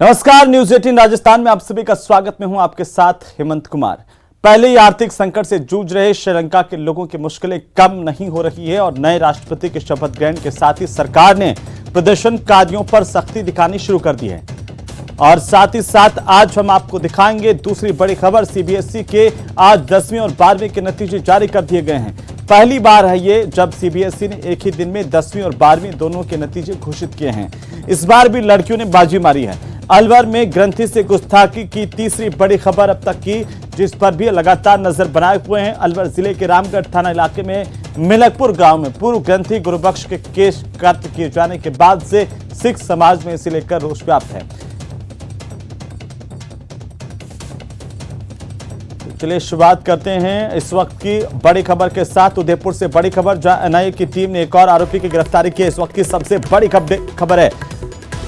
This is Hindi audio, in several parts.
नमस्कार, न्यूज 18 राजस्थान में आप सभी का स्वागत। में हूं आपके साथ हेमंत कुमार। पहले ही आर्थिक संकट से जूझ रहे श्रीलंका के लोगों की मुश्किलें कम नहीं हो रही है और नए राष्ट्रपति के शपथ ग्रहण के साथ ही सरकार ने प्रदर्शनकारियों पर सख्ती दिखानी शुरू कर दी है। और साथ ही साथ आज हम आपको दिखाएंगे दूसरी बड़ी खबर। सीबीएसई के आज 10वीं और 12वीं के नतीजे जारी कर दिए गए हैं। पहली बार है ये जब सीबीएसई ने एक ही दिन में 10वीं और 12वीं दोनों के नतीजे घोषित किए हैं। इस बार भी लड़कियों ने बाजी मारी है। अलवर में ग्रंथि से गुस्ताखी की तीसरी बड़ी खबर अब तक की, जिस पर भी लगातार नजर बनाए हुए हैं। अलवर जिले के रामगढ़ थाना इलाके में मिलकपुर गांव में पूर्व ग्रंथि गुरुबख्श के केस कत्ल किए जाने के बाद से सिख समाज में इसे लेकर रोष व्याप्त है। चलिए शुरुआत करते हैं इस वक्त की बड़ी खबर के साथ। उदयपुर से बड़ी खबर, जहां एनआईए की टीम ने एक और आरोपी की गिरफ्तारी की। इस वक्त की सबसे बड़ी खबर है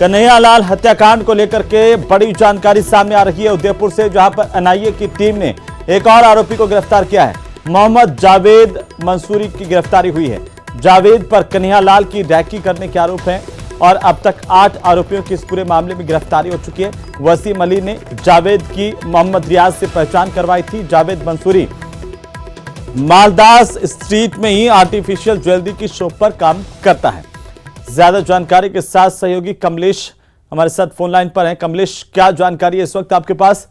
कन्हैयालाल हत्याकांड को लेकर के बड़ी जानकारी सामने आ रही है उदयपुर से, जहां पर एनआईए की टीम ने एक और आरोपी को गिरफ्तार किया है। मोहम्मद जावेद मंसूरी की गिरफ्तारी हुई है। जावेद पर कन्हैयालाल की रैकी करने के आरोप हैं और अब तक 8 आरोपियों की इस पूरे मामले में गिरफ्तारी हो चुकी है। वसीम अली ने जावेद की मोहम्मद रियाज से पहचान करवाई थी। जावेद मंसूरी मालदास स्ट्रीट में ही आर्टिफिशियल ज्वेलरी की शॉप पर काम करता है। ज्यादा जानकारी के साथ सहयोगी कमलेश हमारे साथ फोन लाइन पर हैं। कमलेश, क्या जानकारी है इस वक्त आपके पास?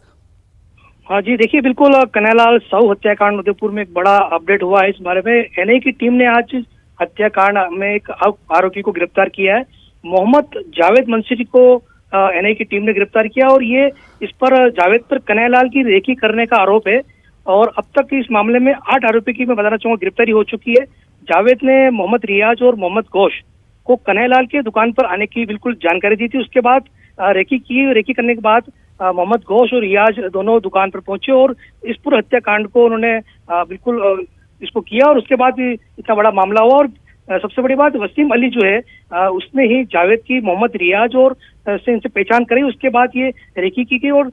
हाँ जी, देखिए बिल्कुल कन्हैयालाल साहू हत्याकांड उदयपुर में एक बड़ा अपडेट हुआ है। इस बारे में एनआईए की टीम ने आज हत्याकांड में एक आरोपी को गिरफ्तार किया है। मोहम्मद जावेद मंसूरी को एनआईए की टीम ने गिरफ्तार किया और ये इस पर जावेद पर कन्हैयालाल की रेकी करने का आरोप है। और अब तक इस मामले में 8 आरोपी की मैं बताना चाहूंगा गिरफ्तारी हो चुकी है। जावेद ने मोहम्मद रियाज और मोहम्मद घोष को कन्हैयालाल के दुकान पर आने की बिल्कुल जानकारी दी थी। उसके बाद रेकी करने के बाद मोहम्मद घोष और रियाज दोनों दुकान पर पहुंचे और इस पूरे हत्याकांड को उन्होंने बिल्कुल इसको किया और उसके बाद इतना बड़ा मामला हुआ। और सबसे बड़ी बात, वसीम अली जो है उसने ही जावेद की मोहम्मद रियाज और से इनसे पहचान करी। उसके बाद ये रेकी की गई। और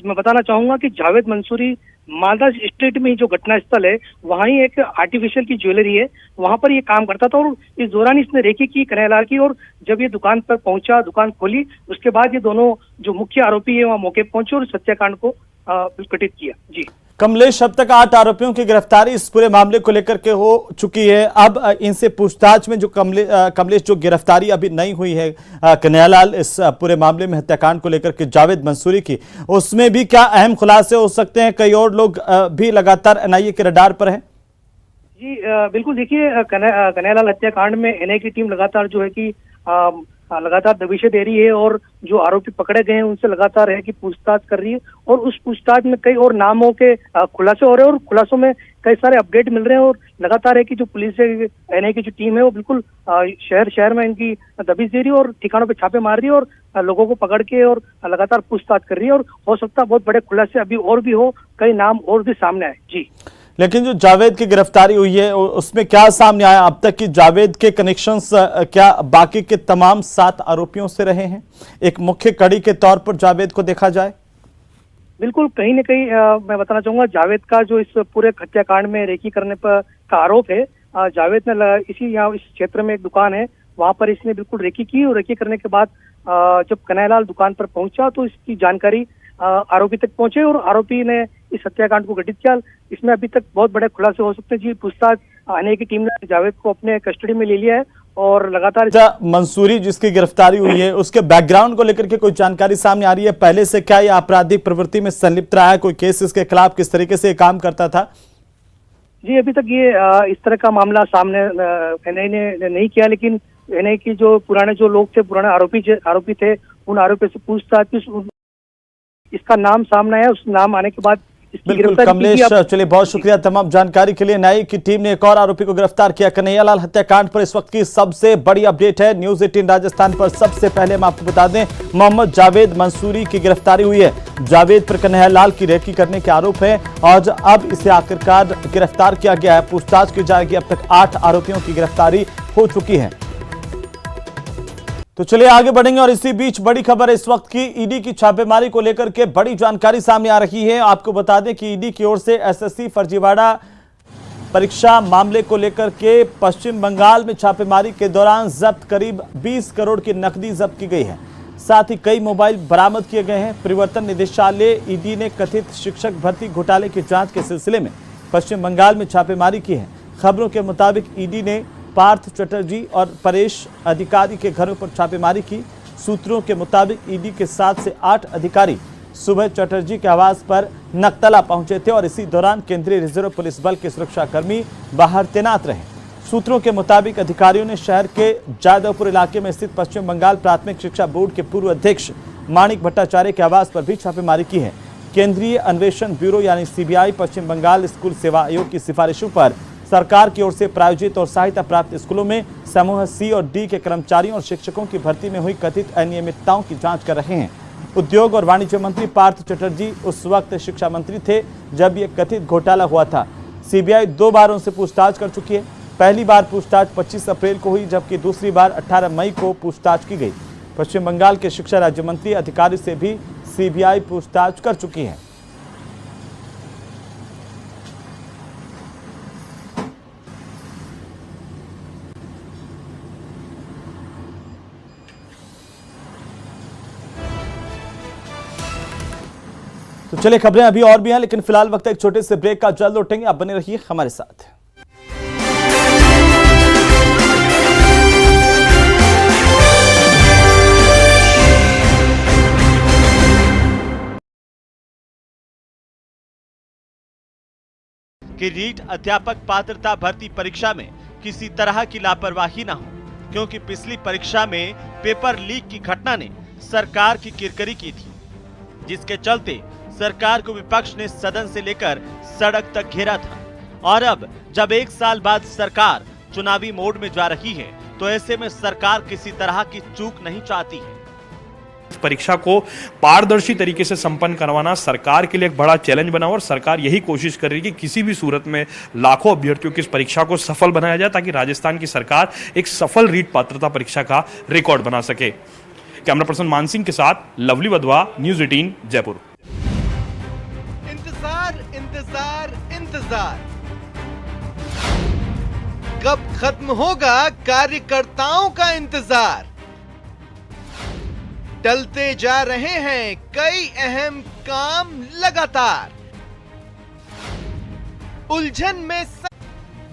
मैं बताना चाहूंगा कि जावेद मंसूरी मालदा स्ट्रीट में ही जो घटना स्थल है वहाँ ही एक आर्टिफिशियल की ज्वेलरी है, वहां पर ये काम करता था। और इस दौरान इसने रेकी की कन्हैयालाल की। और जब ये दुकान पर पहुंचा, दुकान खोली, उसके बाद ये दोनों जो मुख्य आरोपी है वहाँ मौके पहुंचे और इस हत्याकांड को घटित किया। जी कमलेश, अब तक 8 आरोपियों की गिरफ्तारी इस पूरे मामले को लेकर के हो चुकी है। अब इनसे पूछताछ में जो कमलेश जो गिरफ्तारी अभी नहीं हुई है कन्हैयालाल इस पूरे मामले में हत्याकांड को लेकर के जावेद मंसूरी की, उसमें भी क्या अहम खुलासे हो सकते हैं? कई और लोग भी लगातार एनआईए के रडार पर हैं। जी बिल्कुल, देखिए कन्हैयालाल हत्याकांड में एनआईए की टीम लगातार जो है कि लगातार दबिशें दे रही है और जो आरोपी पकड़े गए हैं उनसे लगातार है कि पूछताछ कर रही है। और उस पूछताछ में कई और नामों के खुलासे हो रहे हैं और खुलासों में कई सारे अपडेट मिल रहे हैं। और लगातार है कि जो पुलिस है, एनआईए की जो टीम है वो बिल्कुल शहर में इनकी दबिश दे रही है और ठिकानों पे छापे मार रही है और लोगों को पकड़ के और लगातार पूछताछ कर रही है। और हो सकता है बहुत बड़े खुलासे अभी और भी हो, कई नाम और भी सामने आए। जी, लेकिन जो जावेद की गिरफ्तारी हुई है उसमें क्या सामने आया अब तक कि जावेद के कनेक्शंस क्या बाकी के तमाम 7 आरोपियों से रहे हैं? एक मुख्य कड़ी के तौर पर जावेद को देखा जाए। बिल्कुल, कहीं न कहीं मैं बताना चाहूंगा जावेद का जो इस पूरे हत्याकांड में रेकी करने पर का आरोप है। जावेद ने इस क्षेत्र में एक दुकान है, वहां पर इसने बिल्कुल रेकी की और रेकी करने के बाद जब कन्हैयालाल दुकान पर पहुंचा तो इसकी जानकारी आरोपी तक पहुंचे और आरोपी ने इस हत्याकांड को घटित किया। इसमें अभी तक बहुत बड़े खुलासे हो सकते हैं। जी, पूछताछ एनआईए की टीम ने जावेद को अपने कस्टडी में ले लिया है और लगातार मंसूरी जिसकी गिरफ्तारी हुई है उसके बैकग्राउंड को लेकर के कोई जानकारी सामने आ रही है? पहले से क्या ये आपराधिक प्रवृत्ति में संलिप्त रहा है? कोई केस इसके खिलाफ किस तरीके से काम करता था? जी, अभी तक ये इस तरह का मामला सामने एनआईए ने नहीं किया, लेकिन एनआईए की जो पुराने जो लोग थे, पुराने आरोपी थे, उन आरोपियों से पूछताछ इसका नाम सामने आया। उस नाम आने के बाद बिल्कुल कमलेश, चलिए बहुत शुक्रिया तमाम जानकारी के लिए। एनआईए की टीम ने एक और आरोपी को गिरफ्तार किया। कन्हैयालाल हत्याकांड पर इस वक्त की सबसे बड़ी अपडेट है न्यूज 18 राजस्थान पर। सबसे पहले हम आपको बता दें, मोहम्मद जावेद मंसूरी की गिरफ्तारी हुई है। जावेद पर कन्हैयालाल की रेकी करने के आरोप है और अब इसे आखिरकार गिरफ्तार किया गया है। पूछताछ की जाएगी। अब तक 8 आरोपियों की गिरफ्तारी हो चुकी है। तो चलिए आगे बढ़ेंगे और इसी बीच बड़ी खबर इस वक्त की ईडी की छापेमारी को लेकर के बड़ी जानकारी सामने आ रही है। आपको बता दें कि ईडी की ओर से एसएससी फर्जीवाड़ा परीक्षा मामले को लेकर के पश्चिम बंगाल में छापेमारी के दौरान जब्त करीब 20 करोड़ की नकदी जब्त की गई है। साथ ही कई मोबाइल बरामद किए गए हैं। परिवर्तन निदेशालय ईडी ने कथित शिक्षक भर्ती घोटाले की जांच के सिलसिले में पश्चिम बंगाल में छापेमारी की है। खबरों के मुताबिक ईडी ने पार्थ चटर्जी और परेश अधिकारी के घरों पर छापेमारी की। सूत्रों के मुताबिक ईडी के 7 से 8 अधिकारी सुबह चटर्जी के आवास पर नकतला पहुंचे थे और इसी दौरान केंद्रीय रिजर्व पुलिस बल के सुरक्षाकर्मी बाहर तैनात रहे। सूत्रों के मुताबिक अधिकारियों ने शहर के जादवपुर इलाके में स्थित पश्चिम बंगाल प्राथमिक शिक्षा बोर्ड के पूर्व अध्यक्ष माणिक भट्टाचार्य के आवास पर भी छापेमारी की है। केंद्रीय अन्वेषण ब्यूरो यानी सीबीआई पश्चिम बंगाल स्कूल सेवा आयोग की सिफारिशों पर सरकार की ओर से प्रायोजित और सहायता प्राप्त स्कूलों में समूह सी और डी के कर्मचारियों और शिक्षकों की भर्ती में हुई कथित अनियमितताओं की जांच कर रहे हैं। उद्योग और वाणिज्य मंत्री पार्थ चटर्जी उस वक्त शिक्षा मंत्री थे जब यह कथित घोटाला हुआ था। सीबीआई 2 बार उनसे पूछताछ कर चुकी है। पहली बार पूछताछ 25 अप्रैल को हुई, जबकि दूसरी बार 18 मई को पूछताछ की गई। पश्चिम बंगाल के शिक्षा राज्य मंत्री अधिकारी से भी सीबीआई पूछताछ कर चुकी है। तो चलिए, खबरें अभी और भी हैं, लेकिन फिलहाल वक्त एक छोटे से ब्रेक का। जल्द लौटेंगे, आप बने रहिए हमारे साथ। कि रीट अध्यापक पात्रता भर्ती परीक्षा में किसी तरह की लापरवाही न हो, क्योंकि पिछली परीक्षा में पेपर लीक की घटना ने सरकार की किरकिरी की थी, जिसके चलते सरकार को विपक्ष ने सदन से लेकर सड़क तक घेरा था। और अब जब 1 साल बाद सरकार चुनावी मोड में जा रही है, तो ऐसे में सरकार किसी तरह की चूक नहीं चाहती है। परीक्षा को पारदर्शी तरीके से संपन्न करवाना सरकार के लिए एक बड़ा चैलेंज बना और सरकार यही कोशिश कर रही है कि किसी भी सूरत में लाखों अभ्यर्थियों की इस परीक्षा को सफल बनाया जाए, ताकि राजस्थान की सरकार एक सफल रीट पात्रता परीक्षा का रिकॉर्ड बना सके। कैमरा पर्सन मानसिंह के साथ लवली वधवा, न्यूज़ 18 जयपुर। इंतजार इंतजार कब खत्म होगा कार्यकर्ताओं का इंतजार। टलते जा रहे हैं कई अहम काम लगातार। उलझन में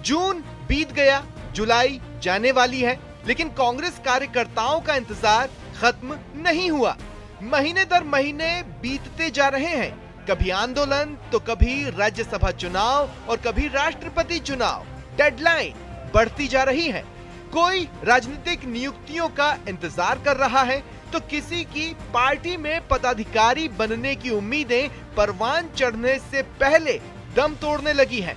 जून बीत गया, जुलाई जाने वाली है, लेकिन कांग्रेस कार्यकर्ताओं का इंतजार खत्म नहीं हुआ। महीने दर महीने बीतते जा रहे हैं, कभी आंदोलन तो कभी राज्यसभा चुनाव और कभी राष्ट्रपति चुनाव। डेडलाइन बढ़ती जा रही है। कोई राजनीतिक नियुक्तियों का इंतजार कर रहा है, तो किसी की पार्टी में पदाधिकारी बनने की उम्मीदें परवान चढ़ने से पहले दम तोड़ने लगी है।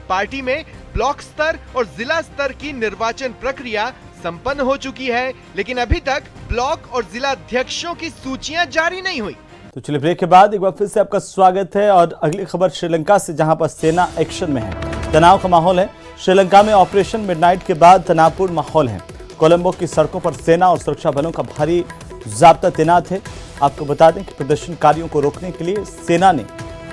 पार्टी में ब्लॉक स्तर और जिला स्तर की निर्वाचन प्रक्रिया संपन्न हो चुकी है, लेकिन अभी तक ब्लॉक और जिला अध्यक्षों की सूचियां जारी नहीं हुई। तो चलिए, ब्रेक के बाद एक बार फिर से आपका स्वागत है और अगली खबर श्रीलंका से, जहां पर सेना एक्शन में है। तनाव का माहौल है। श्रीलंका में ऑपरेशन मिडनाइट के बाद तनावपूर्ण माहौल है। कोलंबो की सड़कों पर सेना और सुरक्षा बलों का भारी जाब्ता तैनात है। आपको बता दें कि प्रदर्शनकारियों को रोकने के लिए सेना ने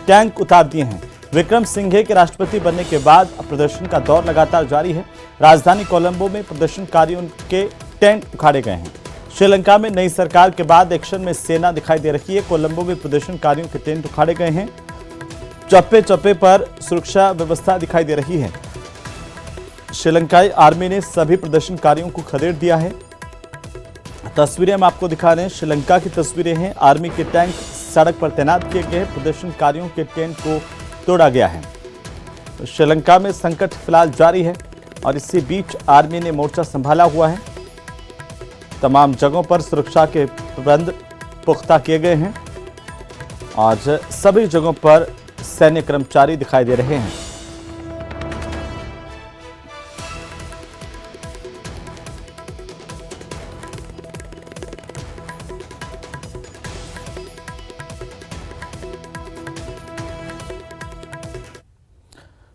टैंक उतार दिए हैं। विक्रम सिंघे के राष्ट्रपति बनने के बाद प्रदर्शन का दौर लगातार जारी है। राजधानी कोलंबो में प्रदर्शनकारियों के टेंट उखाड़े गए हैं। श्रीलंका में नई सरकार के बाद एक्शन में सेना दिखाई दे रही है। कोलंबो में प्रदर्शनकारियों के टेंट उखाड़े गए हैं। चप्पे चप्पे पर सुरक्षा व्यवस्था दिखाई दे रही है। श्रीलंकाई आर्मी ने सभी प्रदर्शनकारियों को खदेड़ दिया है। तस्वीरें हम आपको दिखा रहे हैं, श्रीलंका की तस्वीरें हैं। आर्मी के टैंक सड़क पर तैनात किए गए हैं। प्रदर्शनकारियों के टेंट को तोड़ा गया है। श्रीलंका में संकट फिलहाल जारी है और इसी बीच आर्मी ने मोर्चा संभाला हुआ है। तमाम जगहों पर सुरक्षा के प्रबंध पुख्ता किए गए हैं और सभी जगहों पर सैन्य कर्मचारी दिखाई दे रहे हैं।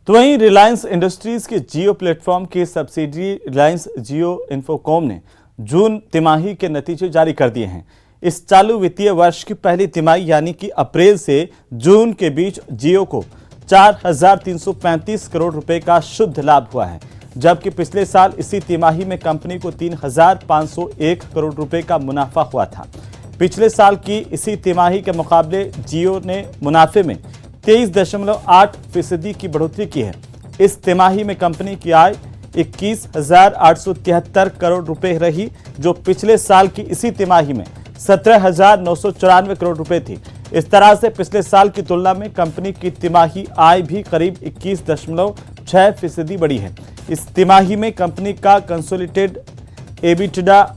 तो वहीं रिलायंस इंडस्ट्रीज के जियो प्लेटफॉर्म के सब्सिडियरी रिलायंस जियो इन्फोकॉम ने जून तिमाही के नतीजे जारी कर दिए हैं। इस चालू वित्तीय वर्ष की पहली तिमाही यानी कि अप्रैल से जून के बीच जियो को 4,335 करोड़ रुपए का शुद्ध लाभ हुआ है, जबकि पिछले साल इसी तिमाही में कंपनी को 3,501 करोड़ रुपए का मुनाफा हुआ था। पिछले साल की इसी तिमाही के मुकाबले जियो ने मुनाफे में 23.8% की बढ़ोतरी की है। इस तिमाही में कंपनी की आय 21,873 करोड़ रुपए रही, जो पिछले साल की इसी तिमाही में 17,994 करोड़ रुपए थी। इस तरह से पिछले साल की तुलना में कंपनी की तिमाही आय भी करीब 21.6% बढ़ी है। इस तिमाही में कंपनी का कंसोलिडेटेड एबिटडा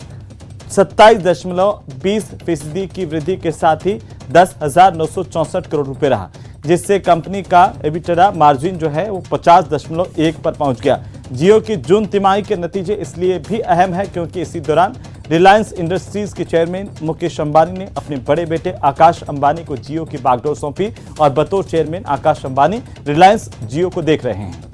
27.20% की वृद्धि के साथ ही 10,964 करोड़ रुपए रहा, जिससे कंपनी का एबिटडा मार्जिन जो है वो 50.1 पर पहुंच गया। जियो की जून तिमाही के नतीजे इसलिए भी अहम है क्योंकि इसी दौरान रिलायंस इंडस्ट्रीज के चेयरमैन मुकेश अंबानी ने अपने बड़े बेटे आकाश अंबानी को जियो की बागडोर सौंपी और बतौर चेयरमैन आकाश अंबानी रिलायंस जियो को देख रहे हैं।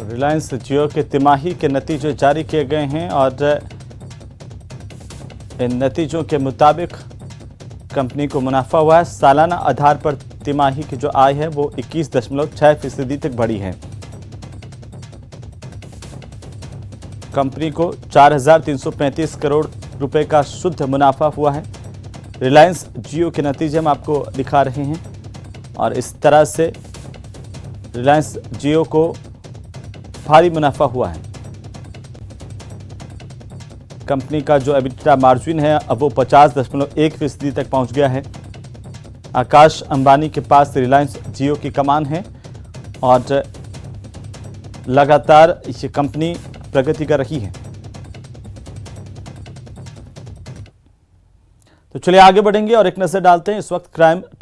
रिलायंस जियो के तिमाही के नतीजे जारी किए गए हैं और इन नतीजों के मुताबिक कंपनी को मुनाफा हुआ है। सालाना आधार पर तिमाही की जो आय है वो 21.6% तक बढ़ी है। कंपनी को 4,335 करोड़ रुपए का शुद्ध मुनाफा हुआ है। रिलायंस जियो के नतीजे हम आपको दिखा रहे हैं और इस तरह से रिलायंस जियो को भारी मुनाफा हुआ है। कंपनी का जो एबिटडा मार्जिन है अब वो 50.1% तक पहुंच गया है। आकाश अंबानी के पास रिलायंस जियो की कमान है और लगातार ये कंपनी प्रगति कर रही है। तो चलिए आगे बढ़ेंगे और एक नजर डालते हैं इस वक्त क्राइम